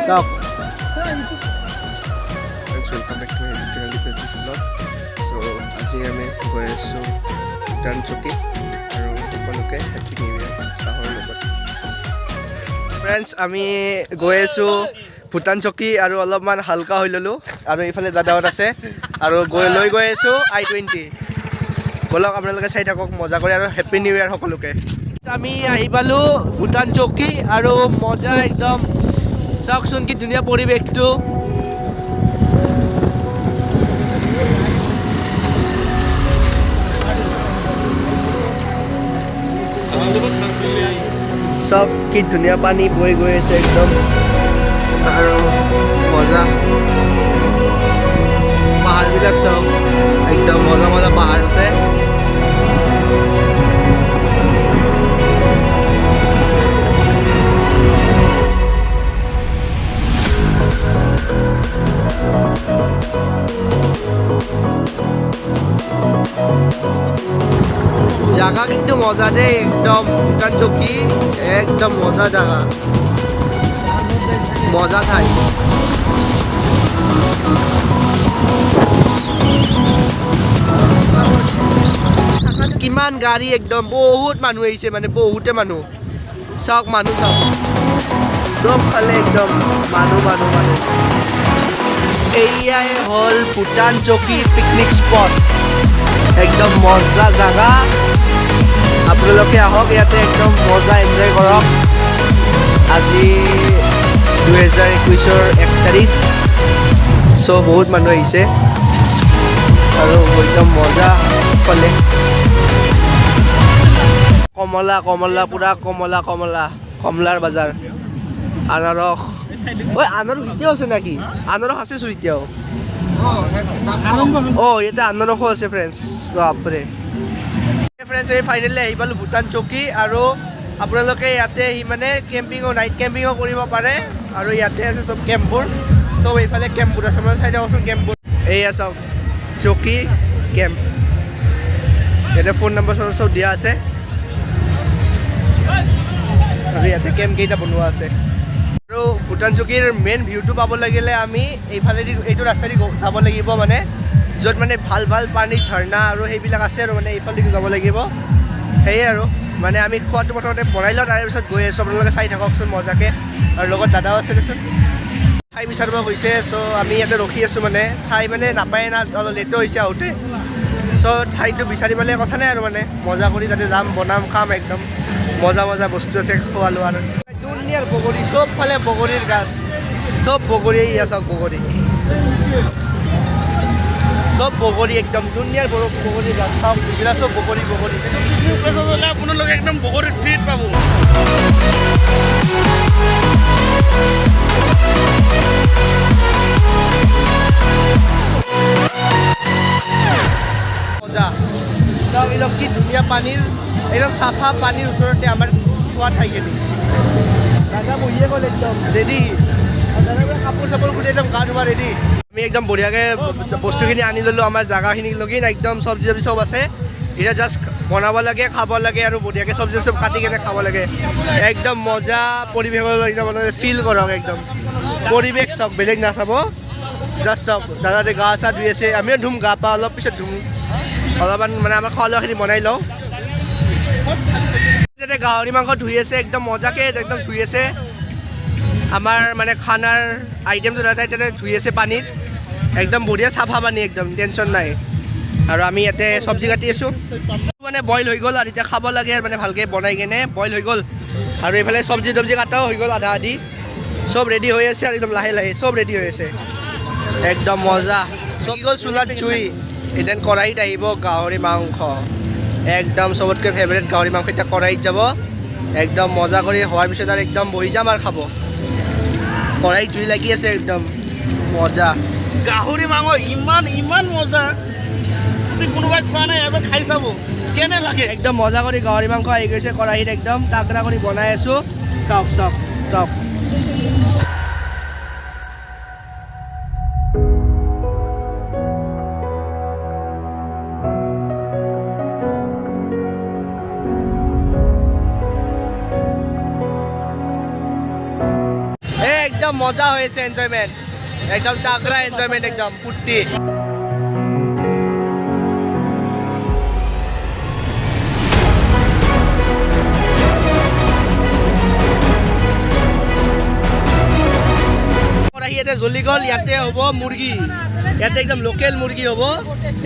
চাওক welcome back to my YouTube channel Dipesh vlog. চ' আজি আমি গৈ আছোঁ ভূটান চকী আৰু সকলোকে হেপ্পী নিউ ইয়েৰ চাহৰ লগত। ফ্ৰেণ্ডছ আমি গৈ আছোঁ ভূটান চকী আৰু অলপমান হালকা হৈ ল'লোঁ আৰু এইফালে দাদাহঁত আছে আৰু লৈ গৈ আছোঁ I-20। ব'লক আপোনালোকে চাই থাকক মজা কৰি আৰু হেপ্পী নিউ ইয়েৰ সকলোকে। আমি আহি পালোঁ ভূটান চকী আৰু মজা একদম চাওকচোন কি ধুনীয়া পৰিৱেশটো। চব কি ধুনীয়া পানী বৈ গৈ আছে একদম আৰু মজা পাহাৰবিলাক চব একদম মজা মজা পাহাৰ আছে। জাগা কিন্তু মজা দেই একদম ভূটান চকী একদম মজা জাগা মজা ঠাই। কিমান গাড়ী একদম বহুত মানুহ আহিছে মানে বহুতে মানুহ চাওক মানুহ চাওক চব ফালে একদম মানুহ মানুহ মানুহ। এয়াই হ'ল ভূটান চকী পিকনিক স্পট একদম মজা জাগা। আপোনালোকে আহক ইয়াতে একদম মজা এনজয় কৰক। আজি 2021-ৰ 1 তাৰিখ চ' বহুত মানুহ আহিছে আৰু একদম মজা ক'লে কমলা কমলা পূৰা কমলা কমলা কমলাৰ বজাৰ আনাৰস। ঐ আনাৰস এতিয়াও আছে নেকি? আনাৰস আছে চোন এতিয়াও। ইয়াতে আনাৰসো আছে ফ্ৰেণ্ডছ বাপৰে। ফ্ৰেণ্ডছ এই ফাইনেলি আহি পালোঁ ভূটান চকী আৰু আপোনালোকে ইয়াতে আহি মানে নাইট কেম্পিঙো কৰিব পাৰে আৰু ইয়াতে আছে চব কেম্পবোৰ চব এইফালে কেম্পবোৰ আছে মানে চাই থাককচোন কেম্পবোৰ এইয়া চাওক চকী কেম্প ইয়াতে ফোন নম্বৰ চব দিয়া আছে আৰু ইয়াতে কেম্প কেইটা বনোৱা আছে। আৰু ভূটান চকীৰ মেইন ভিউটো পাব লাগিলে আমি এইফালেদি এইটো ৰাস্তাদি যাব লাগিব মানে য'ত মানে ভাল ভাল পানী ঝৰ্ণা আৰু সেইবিলাক আছে আৰু মানে এইফালেদি যাব লাগিব। সেয়ে আৰু মানে আমি খোৱাটো প্ৰথমতে বনাই লওঁ তাৰপিছত গৈ আছোঁ। আপোনালোকে চাই থাককচোন মজাকৈ আৰু লগত দাদাও আছে দেচোন ঠাই বিচাৰিব গৈছে। চ' আমি ইয়াতে ৰখি আছোঁ মানে ঠাই মানে নাপায় না অলপ লেটো হৈছে আহোঁতে। চ' ঠাইটো বিচাৰি পালে কথা নাই আৰু মানে মজা কৰি তাতে যাম বনাম খাম একদম মজা মজা বস্তু আছে খোৱা লোৱাৰ। দুনিয়াৰ বগৰী চবফালে বগৰীৰ গাছ চব বগৰী চাওক বগৰী চব বগৰী একদম দুনিয়াৰ বগৰী গাছ চাওক এইবিলাক চব বগৰী বগৰী আপোনালোকে একদম বগৰীত ফ্ৰীত পাব। মজা চাওক একদম কি ধুনীয়া পানীৰ একদম চাফা পানীৰ ওচৰতে আমাৰ খোৱা ঠাইখিনি। দাদা বহিয়ে গ'ল একদম ৰেডি দাদা কাপোৰ চাপোৰ খুলি একদম গা ধোৱা ৰেডি। আমি একদম বঢ়িয়াকৈ বস্তুখিনি আনি ল'লোঁ আমাৰ জাগাখিনি লগি একদম চব্জি চব্জি চব আছে। এতিয়া জাষ্ট বনাব লাগে খাব লাগে আৰু বঢ়িয়াকৈ চব্জি চব কাটি কেনে খাব লাগে। একদম মজা পৰিৱেশৰ একদম ফিল কৰক একদম পৰিৱেশ চাওক বেলেগ নাচাব জাষ্ট চাওক দাদাতে গা চা ধুই আছে আমিও ধুম গা পা অলপ পিছত ধুম অলপমান মানে আমাৰ খোৱা লোৱাখিনি বনাই লওঁ। তাতে গাহৰি মাংস ধুই আছে একদম মজাকৈ একদম ধুই আছে আমাৰ মানে খানাৰ আইটেমটো তাতে ধুই আছে পানীত একদম বঢ়িয়া চাফা পানী একদম টেনশ্যন নাই। আৰু আমি ইয়াতে চব্জি কাটি আছোঁ মানে বইল হৈ গ'ল আৰু এতিয়া খাব লাগে মানে ভালকৈ বনাই কেনে বইল হৈ গ'ল আৰু এইফালে চব্জি তব্জি কাটাও হৈ গ'ল আধা আধি চব ৰেডি হৈ আছে আৰু একদম লাহে লাহে চব ৰেডি হৈ আছে একদম মজা। চব গ'ল চোলাত জুই এতিয়া কড়াইত আহিব গাহৰি মাংস একদম চবতকৈ ফেভৰেট গাহৰি মাংস এতিয়া কড়াইত যাব একদম মজা কৰি হোৱাৰ পিছত আৰু একদম বহি যাম আৰু খাব। কড়াইত জুই লাগি আছে একদম মজা গাহৰি মাংস ইমান ইমান মজা যদি কোনোবাই খোৱা নাই এবাৰ খাই চাব কেনে লাগে। একদম মজা কৰি গাহৰি মাংস আহি গৈছে কড়াইত একদম তাগৰা কৰি বনাই আছোঁ চাওক চাওক চাওক। একদম মজা হয়েছে এনজয়মেন্ট একদম তাগড়া এনজয়মেন্ট একদম ফুর্তি ইয়াতে জ্বলি গ'ল ইয়াতে হ'ব মুৰ্গী ইয়াতে একদম লোকেল মুৰ্গী হ'ব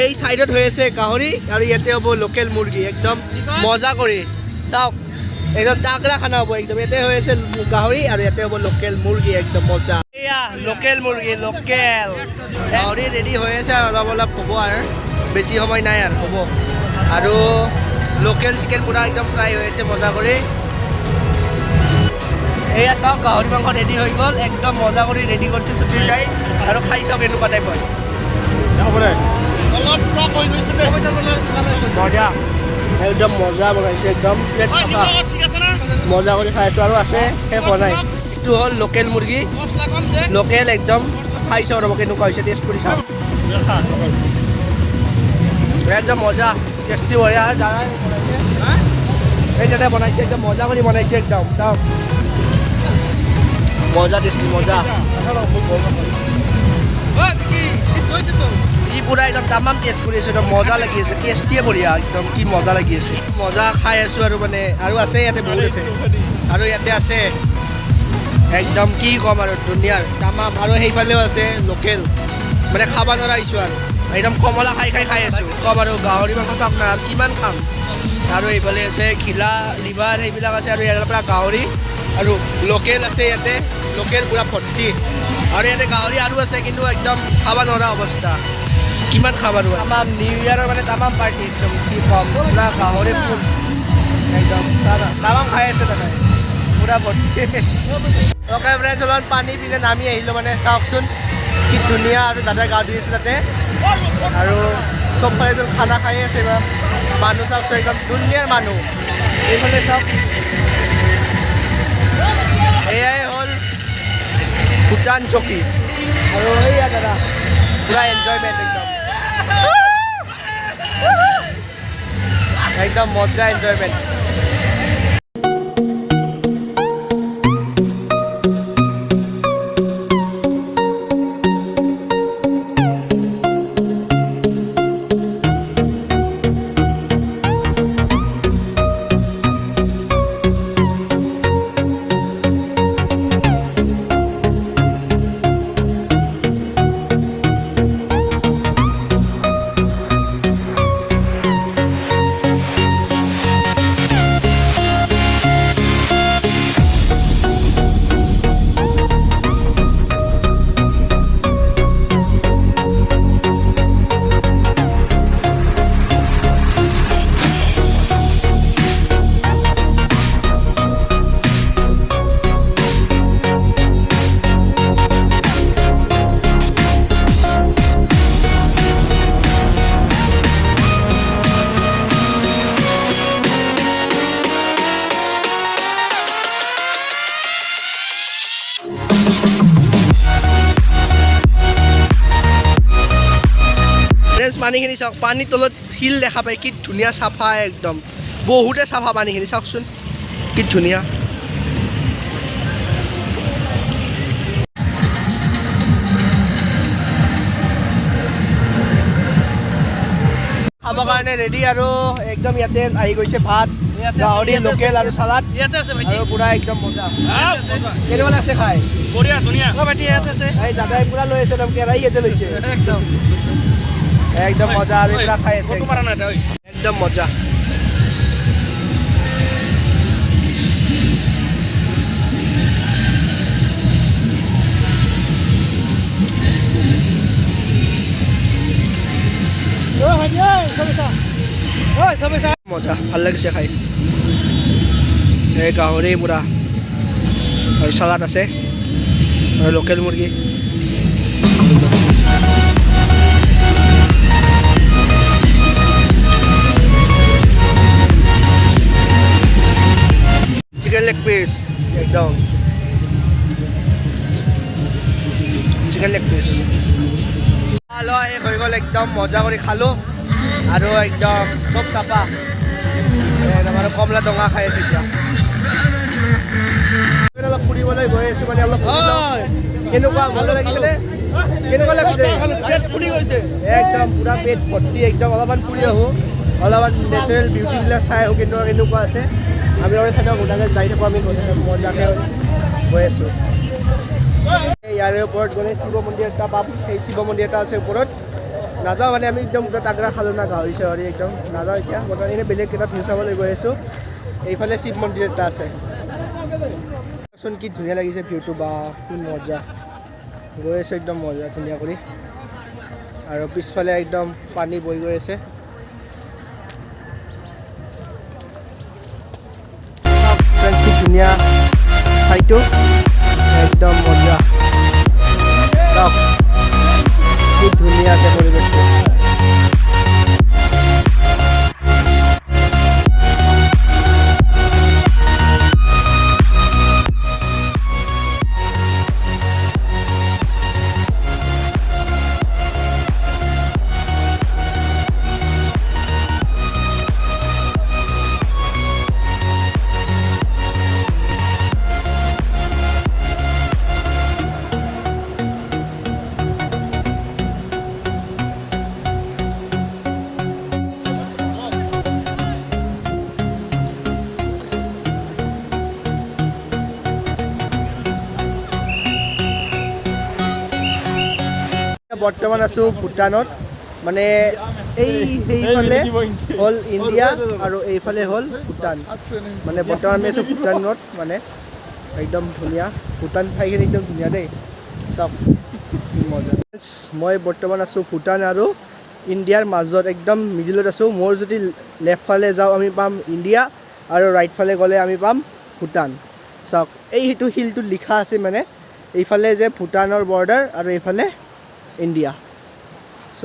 এই চাইডত হৈ আছে গাহৰি আৰু ইয়াতে হ'ব লোকেল মুৰ্গী একদম মজা কৰি চাওক একদম তাগৰা খানা হ'ব একদম ইয়াতে হৈ আছে গাহৰি আৰু ইয়াতে হ'ব লোকেল মুৰ্গী একদম মজা এয়া লোকেল মুৰ্গী লোকেল গাহৰি ৰেডি হৈ আছে অলপ অলপ হ'ব আৰু বেছি সময় নাই আৰু হ'ব আৰু লোকেল চিকেন পুৰা একদম ফ্ৰাই হৈ আছে মজা কৰি এয়া চাওক গাহৰি মাংস ৰেডি হৈ গ'ল একদম মজা কৰি ৰেডি কৰিছে চুটি যাই আৰু খাই চাওক এনেকুৱা টাইপ হয় মজা একদম মজা বনাইছে একদম প্লেট চাফা মজা কৰি খাই আছোঁ আৰু আছে শেষ হোৱা নাই এইটো হ'ল লোকেল মুৰ্গী লোকেল একদম খাই চাওঁ ৰ'ব কেনেকুৱা হৈছে টেষ্ট কৰি চাওঁ একদম মজা টেষ্টি বঢ়িয়া দাদাই বনাইছে এই দাদাই বনাইছে একদম মজা কৰি বনাইছে একদম চাওক মজা টেষ্টি মজা ই পুৰা একদম তামাম টেষ্ট কৰি আছোঁ একদম মজা লাগি আছে টেষ্টিয়ে বঢ়িয়া একদম কি মজা লাগি আছে মজা খাই আছোঁ আৰু মানে আৰু আছে ইয়াতে বহুত আছে আৰু ইয়াতে আছে একদম কি ক'ম আৰু ধুনীয়াৰ তামাম আৰু সেইফালেও আছে লোকেল মানে খাব নোৱাৰা আহিছোঁ আৰু একদম কমলা খাই আছোঁ কম আৰু গাহৰি মাংস চাওক না কিমান খাম আৰু এইফালে আছে ঘিলা লিভাৰ সেইবিলাক আছে আৰু ইয়াৰ পৰা গাহৰি আৰু লোকেল আছে ইয়াতে লোকেল পুৰা ভৰ্তি আৰু ইয়াতে গাহৰি আৰু আছে কিন্তু একদম খাব নোৱাৰা অৱস্থা কিমান খাব আৰু তামাম নিউ ইয়াৰৰ মানে তামাম পাৰ্টি একদম কি কম পুৰা গাহৰি একদম তামাম খাই আছে তাতে পুৰা ভৰ্তি অ'কে ফ্ৰেণ্ডছ অলপ পানী পিনে নামি আহিলোঁ মানে চাওকচোন কি ধুনীয়া আৰু দাদাই গা ধুই আছে তাতে আৰু চবফালে একদম খানা খাই আছে এইবাৰ মানুহ চাওকচোন একদম ধুনীয়াৰ মানুহ এইফালে চাওক এয়াই হ'ল ভূটান চকী আৰু এইয়া দাদা পুৰা এনজয়মেণ্ট একদম মজা এনজয়মেণ্ট পানীখিনি চাওক পানীৰ তলত শিল দেখা পায় কি ধুনীয়া চাফা একদম বহুতে চাফা পানীখিনি চাওকচোন কি ধুনীয়া খাবৰ কাৰণে ৰেডি আৰু একদম ইয়াতে আহি গৈছে ভাত গাহৰি লোকেল আৰু চালাড ইয়াতে আছে ভাইটি আৰু পুৰা একদম মজা কেনেকুৱা লাগছে খাই বঢ়িয়া ধুনীয়া ভাইটি ইয়াতে আছে এই দাদাই পুৰা লৈ আছে একদম কেৰাহী ইয়াতে লৈছে একদম মজা আৰু পুৰা খাই আছে একদম মজা মজা ভাল লাগিছে খাই এই গাহৰি পুৰা আৰু চালাড আছে আৰু লোকেল মুৰ্গী চিকেন লেগ পিস একদম চিকেন লেগ পিস খালো শেষ হৈ গ'ল একদম মজা কৰি খালোঁ আৰু একদম চব চাফা একদম আৰু কমলা ডঙা খাই আছে এতিয়া মানে অলপ ফুৰিবলৈ গৈ আছোঁ মানে অলপ ফুৰি লওঁ। হয়। কেনেকুৱা মজা লাগিছেনে? কেনেকুৱা লাগিছে? পেট ফুলি গৈছে। একদম পুৰা পেট ভৰ্তি একদম অলপমান ফুৰি আহোঁ অলপমান নেচাৰেল বিউটিবিলাক চাই আহোঁ কেনেকুৱা আছে আমি আৰু চাই গোটাকৈ যাই থাকোঁ আমি মজাকৈ গৈ আছোঁ ইয়াৰে ওপৰত গ'লে শিৱ মন্দিৰ এটা পাম সেই শিৱ মন্দিৰ এটা আছে ওপৰত নাযাওঁ মানে আমি একদম তাগৰা খালোঁ না গাহৰি চাহৰি একদম নাযাওঁ এতিয়া বৰ্তমান এনেই বেলেগ এটা ভিউ চাবলৈ গৈ আছোঁ এইফালে শিৱ মন্দিৰ এটা আছে চোন কি ধুনীয়া লাগিছে ভিউটো বা কি মজা গৈ আছোঁ একদম মজা ধুনীয়া কৰি আৰু পিছফালে একদম পানী বৈ গৈ আছে কি ধুনীয়া ঠাইটো একদম মজা কি ধুনীয়া আছে পৰিৱেশটো বৰ্তমান আছোঁ ভূটানত মানে সেইফালে হ'ল ইণ্ডিয়া আৰু এইফালে হ'ল ভূটান মানে বৰ্তমান আমি আছোঁ ভূটানত মানে একদম ধুনীয়া ভূটান ঠাইখিনি একদম ধুনীয়া দেই চাওক মজা মই বৰ্তমান আছোঁ ভূটান আৰু ইণ্ডিয়াৰ মাজত একদম মিডিলত আছোঁ মোৰ যদি লেফ্ট ফালে যাওঁ আমি পাম ইণ্ডিয়া আৰু ৰাইট ফালে গ'লে আমি পাম ভূটান চাওক সেইটো শিলটোত লিখা আছে মানে এইফালে যে ভূটানৰ বৰ্ডাৰ আৰু এইফালে ইণ্ডিয়া চ'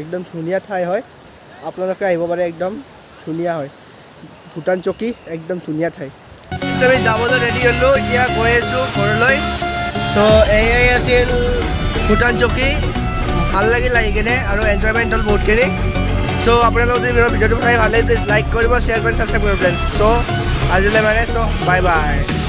একদম ধুনীয়া ঠাই হয় আপোনালোকে আহিব পাৰে একদম ধুনীয়া হয় ভূটান চকী একদম ধুনীয়া ঠাই আমি যাবলৈ ৰেডি হ'লোঁ এতিয়া গৈ আছোঁ ঘৰলৈ চ' এয়াই আছিল ভূটান চকী ভাল লাগিল আহি কিনে আৰু এনজয়মেণ্ট হ'ল বহুতখিনি চ' আপোনালোকে যদি মোৰ ভিডিঅ'টো চাই ভাল লাগে প্লিজ লাইক কৰিব শ্বেয়াৰ কৰিব ছাবস্ক্ৰাইব কৰিব প্লিজ চ' আজিলৈ মানে চ' বাই বাই